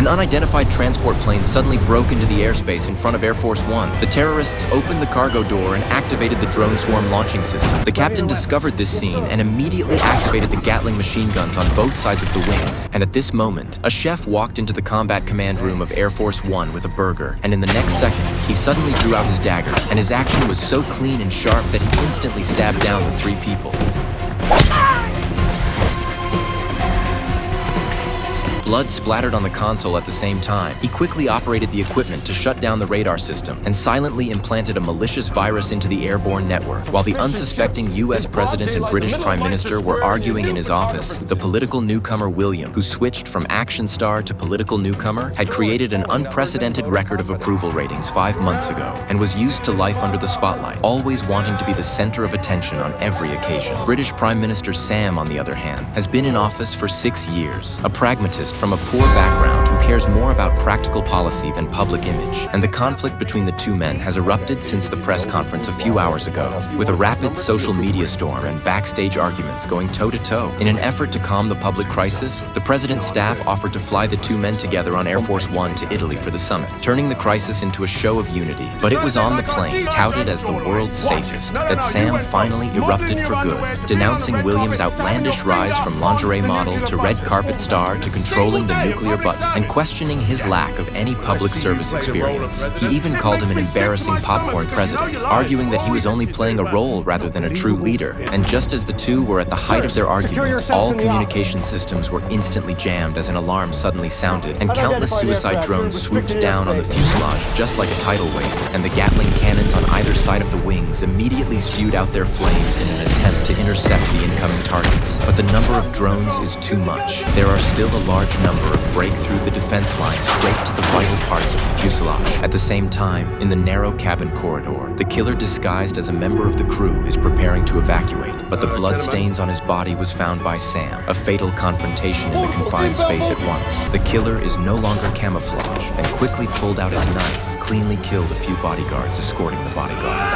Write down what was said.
An unidentified transport plane suddenly broke into the airspace in front of Air Force One. The terrorists opened the cargo door and activated the drone swarm launching system. The captain discovered this scene and immediately activated the Gatling machine guns on both sides of the wings. And at this moment, a chef walked into the combat command room of Air Force One with a burger, and in the next second, he suddenly drew out his dagger, and his action was so clean and sharp that he instantly stabbed down the 3 people. Blood splattered on the console at the same time. He quickly operated the equipment to shut down the radar system and silently implanted a malicious virus into the airborne network. While the unsuspecting US President and British Prime Minister were arguing in his office, the political newcomer William, who switched from action star to political newcomer, had created an unprecedented record of approval ratings 5 months ago and was used to life under the spotlight, always wanting to be the center of attention on every occasion. British Prime Minister Sam, on the other hand, has been in office for 6 years, a pragmatist from a poor background who cares more about practical policy than public image. And the conflict between the two men has erupted since the press conference a few hours ago, with a rapid social media storm and backstage arguments going toe-to-toe. In an effort to calm the public crisis, the president's staff offered to fly the two men together on Air Force One to Italy for the summit, turning the crisis into a show of unity. But it was on the plane, touted as the world's safest, that Sam finally erupted for good, denouncing William's outlandish rise from lingerie model to red carpet star to controlling the nuclear button, and questioning his lack of any public service experience. He even called him an embarrassing popcorn president, arguing that he was only playing a role rather than a true leader. And just as the two were at the height of their argument, all communication systems were instantly jammed as an alarm suddenly sounded, and countless suicide drones swooped down on the fuselage just like a tidal wave, and the Gatling cannons on either side of the wings immediately spewed out their flames in an attempt to intercept the incoming targets. But the number of drones is too much. There are still a large number of break through the defense line straight to the vital parts of the fuselage. At the same time, in the narrow cabin corridor, the killer disguised as a member of the crew is preparing to evacuate, but the bloodstains on his body was found by Sam, a fatal confrontation in the confined space at once. The killer is no longer camouflaged and quickly pulled out his knife, cleanly killed a few bodyguards escorting the bodyguards.